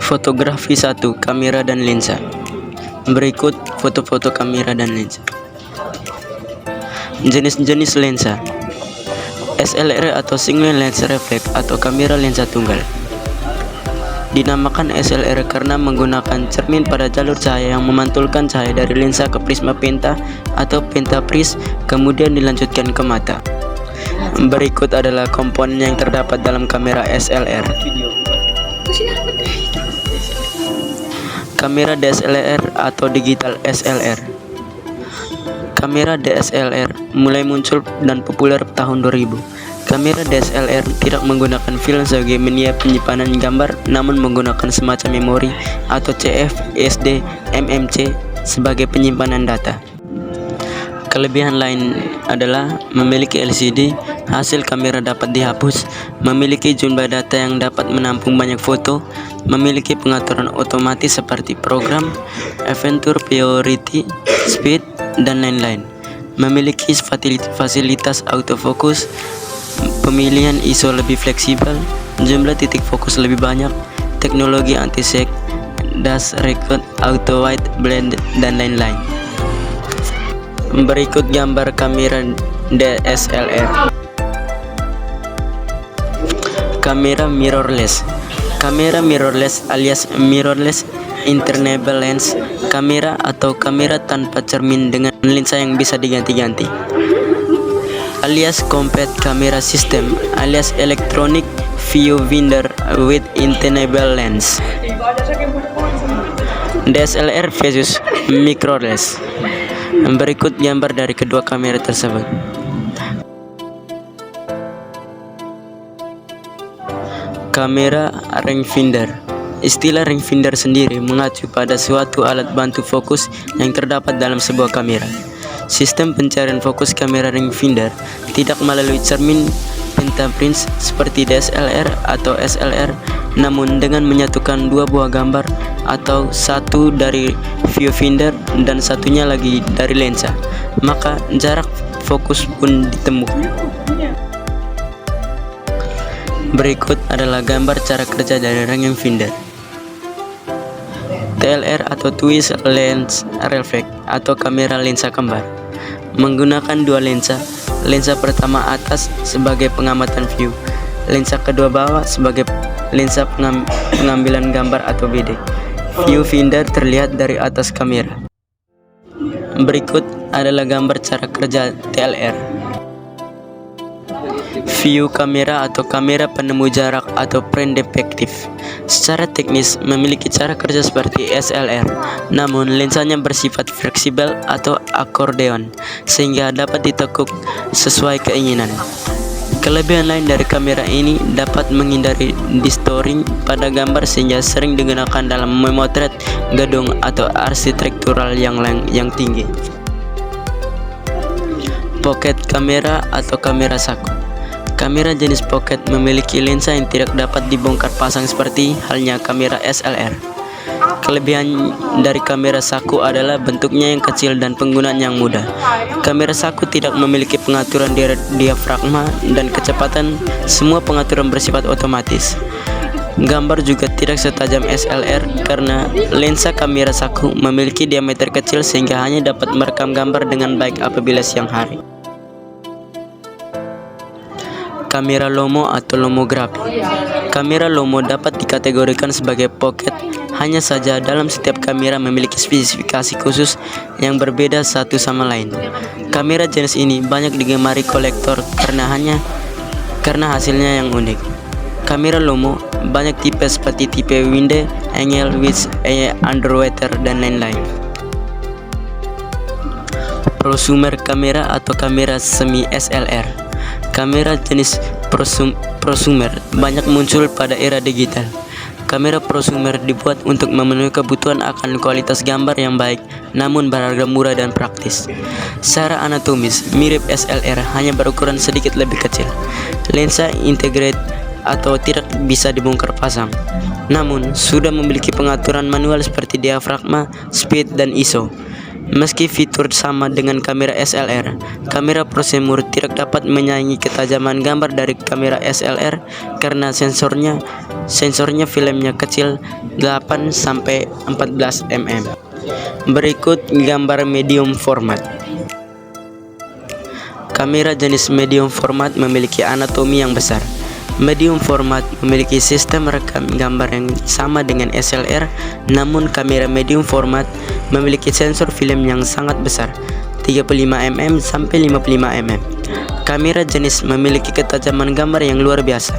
Fotografi 1. Kamera dan lensa. Berikut foto-foto kamera dan lensa. Jenis-jenis lensa. SLR atau single lens reflex atau kamera lensa tunggal. Dinamakan SLR karena menggunakan cermin pada jalur cahaya yang memantulkan cahaya dari lensa ke prisma penta atau pentapris, kemudian dilanjutkan ke mata. Berikut adalah komponen yang terdapat dalam kamera SLR. Kamera DSLR atau digital SLR. Kamera DSLR mulai muncul dan populer tahun 2000. Kamera DSLR tidak menggunakan film sebagai media penyimpanan gambar, namun menggunakan semacam memori atau CF, SD, MMC sebagai penyimpanan data. Kelebihan lain adalah memiliki LCD, hasil kamera dapat dihapus, memiliki jumlah data yang dapat menampung banyak foto, memiliki pengaturan otomatis seperti program, adventure, priority, speed, dan lain-lain. Memiliki fasilitas autofocus, pemilihan ISO lebih fleksibel, jumlah titik fokus lebih banyak, teknologi anti-shake, dash record, auto white blend, dan lain-lain. Berikut gambar kamera DSLR. Kamera mirrorless. Kamera mirrorless alias mirrorless internable lens, kamera atau kamera tanpa cermin dengan lensa yang bisa diganti-ganti, alias compact camera system alias electronic viewfinder with internable lens. DSLR versus mirrorless. Berikut gambar dari kedua kamera tersebut. Kamera rangefinder. Istilah rangefinder sendiri mengacu pada suatu alat bantu fokus yang terdapat dalam sebuah kamera. Sistem pencarian fokus kamera rangefinder tidak melalui cermin pentaprints seperti DSLR atau SLR, namun dengan menyatukan dua buah gambar atau satu dari viewfinder dan satunya lagi dari lensa, maka jarak fokus pun ditemukan. Berikut adalah gambar cara kerja dari rangefinder. TLR atau twist lens reflex atau kamera lensa kembar. Menggunakan dua lensa. Lensa pertama atas sebagai pengamatan view, lensa kedua bawah sebagai lensa pengambilan gambar atau BD. Viewfinder terlihat dari atas kamera. Berikut adalah gambar cara kerja TLR. View kamera atau kamera penemu jarak atau point defective. Secara teknis memiliki cara kerja seperti SLR, namun lensanya bersifat fleksibel atau akordeon sehingga dapat ditekuk sesuai keinginan. Kelebihan lain dari kamera ini dapat menghindari distorting pada gambar sehingga sering digunakan dalam memotret gedung atau arsitektural yang tinggi. Pocket kamera atau kamera saku. Kamera jenis pocket memiliki lensa yang tidak dapat dibongkar pasang seperti halnya kamera SLR. Kelebihan dari kamera saku adalah bentuknya yang kecil dan penggunaan yang mudah. Kamera saku tidak memiliki pengaturan diafragma dan kecepatan, semua pengaturan bersifat otomatis. Gambar juga tidak setajam SLR karena lensa kamera saku memiliki diameter kecil sehingga hanya dapat merekam gambar dengan baik apabila siang hari. Kamera Lomo atau lomografi. Kamera Lomo dapat dikategorikan sebagai pocket, hanya saja dalam setiap kamera memiliki spesifikasi khusus yang berbeda satu sama lain. Kamera jenis ini banyak digemari kolektor karena hasilnya yang unik. Kamera Lomo banyak tipe seperti tipe Winde, Engel, Witz, Underwater, dan lain-lain. Prosumer kamera atau kamera semi SLR. Kamera jenis prosumer banyak muncul pada era digital. Kamera prosumer dibuat untuk memenuhi kebutuhan akan kualitas gambar yang baik, namun berharga murah dan praktis. Secara anatomis mirip SLR, hanya berukuran sedikit lebih kecil. Lensa integrated atau tidak bisa dibongkar pasang, namun sudah memiliki pengaturan manual seperti diafragma, speed, dan ISO. Meski fitur sama dengan kamera SLR, kamera prosumer tidak dapat menyaingi ketajaman gambar dari kamera SLR karena sensornya sensornya filmnya kecil 8-14 mm. Berikut gambar medium format. Kamera jenis medium format memiliki anatomi yang besar. Medium format memiliki sistem rekam gambar yang sama dengan SLR, namun kamera medium format memiliki sensor film yang sangat besar, 35 mm sampai 55 mm. Kamera jenis memiliki ketajaman gambar yang luar biasa.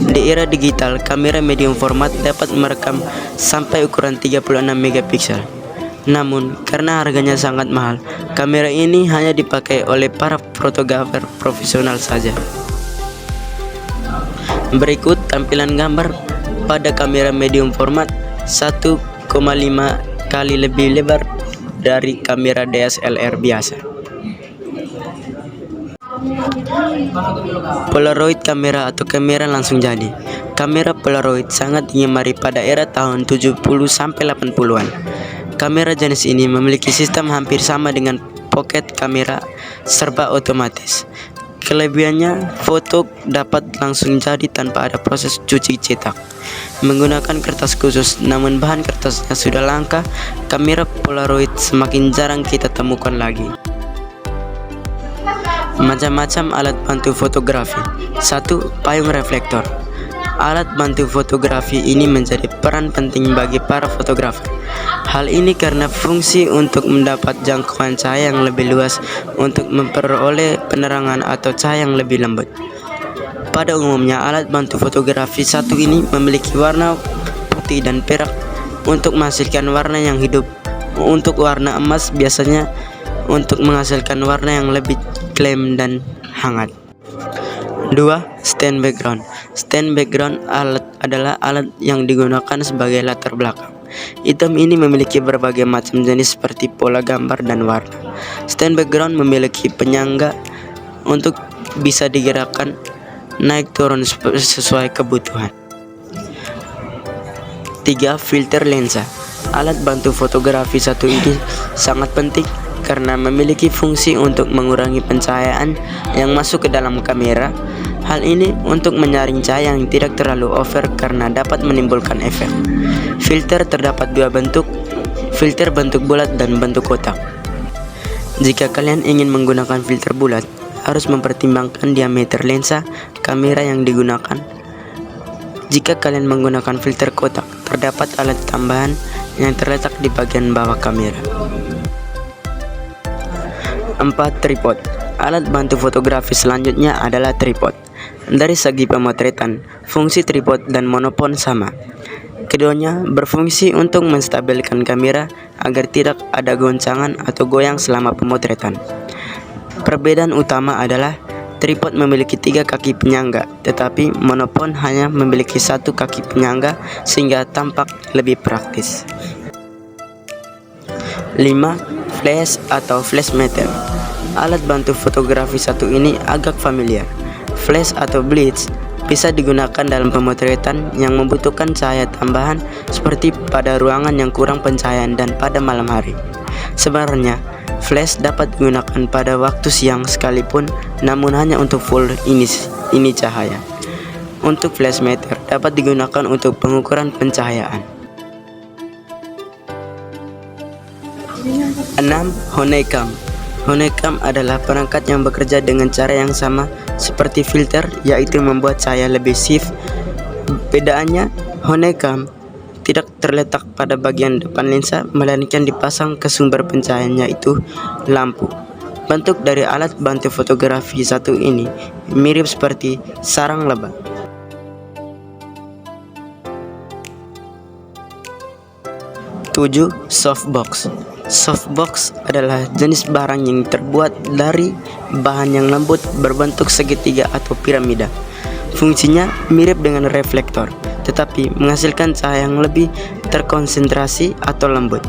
Di era digital, kamera medium format dapat merekam sampai ukuran 36 megapiksel. Namun, karena harganya sangat mahal, kamera ini hanya dipakai oleh para fotografer profesional saja. Berikut tampilan gambar pada kamera medium format 1,5 kali lebih lebar dari kamera DSLR biasa. Polaroid kamera atau kamera langsung jadi. Kamera Polaroid sangat digemari pada era tahun 70 sampai 80-an. Kamera jenis ini memiliki sistem hampir sama dengan pocket kamera serba otomatis. Kelebihannya, foto dapat langsung jadi tanpa ada proses cuci cetak. Menggunakan kertas khusus, namun bahan kertasnya sudah langka, kamera Polaroid semakin jarang kita temukan lagi. Macam-macam alat bantu fotografi. 1. Payung reflektor. Alat bantu fotografi ini menjadi peran penting bagi para fotografer. Hal ini karena fungsi untuk mendapat jangkauan cahaya yang lebih luas untuk memperoleh penerangan atau cahaya yang lebih lembut. Pada umumnya, alat bantu fotografi satu ini memiliki warna putih dan perak untuk menghasilkan warna yang hidup. Untuk warna emas biasanya untuk menghasilkan warna yang lebih klem dan hangat. 2. Stand background. Stand background adalah alat yang digunakan sebagai latar belakang. Item ini memiliki berbagai macam jenis seperti pola gambar dan warna. Stand background memiliki penyangga untuk bisa digerakkan naik turun sesuai kebutuhan. 3. Filter lensa. Alat bantu fotografi satu ini sangat penting karena memiliki fungsi untuk mengurangi pencahayaan yang masuk ke dalam kamera. Hal ini untuk menyaring cahaya yang tidak terlalu over karena dapat menimbulkan efek. Filter terdapat dua bentuk, filter bentuk bulat dan bentuk kotak. Jika kalian ingin menggunakan filter bulat, harus mempertimbangkan diameter lensa kamera yang digunakan. Jika kalian menggunakan filter kotak, terdapat alat tambahan yang terletak di bagian bawah kamera. 4. Tripod. Alat bantu fotografi selanjutnya adalah tripod. Dari segi pemotretan, fungsi tripod dan monopon sama. Keduanya berfungsi untuk menstabilkan kamera agar tidak ada goncangan atau goyang selama pemotretan. Perbedaan utama adalah tripod memiliki 3 kaki penyangga, tetapi monopon hanya memiliki 1 kaki penyangga sehingga tampak lebih praktis. 5. Flash atau flash meter. Alat bantu fotografi satu ini agak familiar. Flash atau blitz bisa digunakan dalam pemotretan yang membutuhkan cahaya tambahan seperti pada ruangan yang kurang pencahayaan dan pada malam hari. Sebenarnya, flash dapat digunakan pada waktu siang sekalipun, namun hanya untuk full ini cahaya. Untuk flash meter dapat digunakan untuk pengukuran pencahayaan. 6. Honeycomb. Honeycomb adalah perangkat yang bekerja dengan cara yang sama seperti filter, yaitu membuat cahaya lebih shift. Bedaannya, honeycomb tidak terletak pada bagian depan lensa, melainkan dipasang ke sumber pencahayaan, yaitu lampu. Bentuk dari alat bantu fotografi satu ini mirip seperti sarang lebah. 7. Softbox. Softbox adalah jenis barang yang terbuat dari bahan yang lembut berbentuk segitiga atau piramida. Fungsinya mirip dengan reflektor, tetapi menghasilkan cahaya yang lebih terkonsentrasi atau lembut.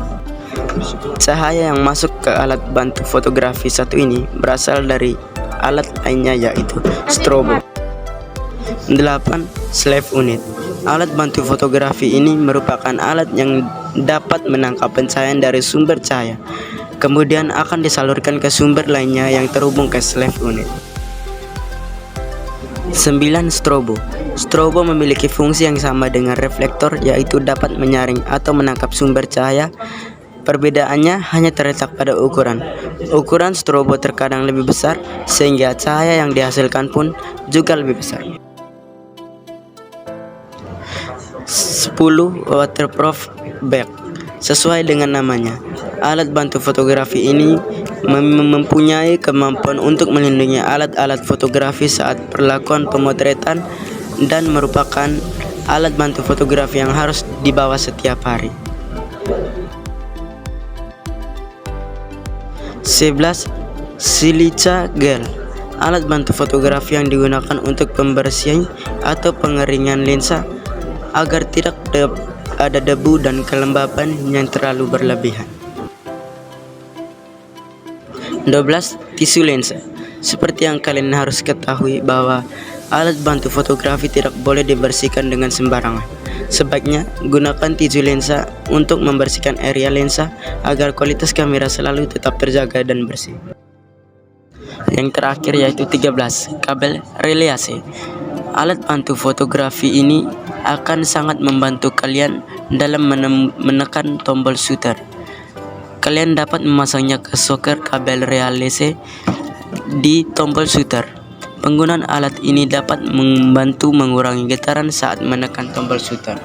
Cahaya yang masuk ke alat bantu fotografi satu ini berasal dari alat lainnya, yaitu strobo. 8. Slave unit. Alat bantu fotografi ini merupakan alat yang dapat menangkap pencahayaan dari sumber cahaya, kemudian akan disalurkan ke sumber lainnya yang terhubung ke slave unit. 9. Strobo. Strobo memiliki fungsi yang sama dengan reflektor, yaitu dapat menyaring atau menangkap sumber cahaya. Perbedaannya hanya terletak pada ukuran. Ukuran strobo terkadang lebih besar, sehingga cahaya yang dihasilkan pun juga lebih besar. 10. Waterproof bag. Sesuai dengan namanya, alat bantu fotografi ini mempunyai kemampuan untuk melindungi alat-alat fotografi saat perlakuan pemotretan dan merupakan alat bantu fotografi yang harus dibawa setiap hari. 11. Silica gel. Alat bantu fotografi yang digunakan untuk pembersihan atau pengeringan lensa agar tidak ada debu dan kelembapan yang terlalu berlebihan. 12. Tisu lensa. Seperti yang kalian harus ketahui bahwa alat bantu fotografi tidak boleh dibersihkan dengan sembarangan. Sebaiknya gunakan tisu lensa untuk membersihkan area lensa agar kualitas kamera selalu tetap terjaga dan bersih. Yang terakhir yaitu 13. Kabel reliase. Alat bantu fotografi ini akan sangat membantu kalian dalam menekan tombol shutter. Kalian dapat memasangnya ke soket kabel reliase di tombol shutter. Penggunaan alat ini dapat membantu mengurangi getaran saat menekan tombol shutter.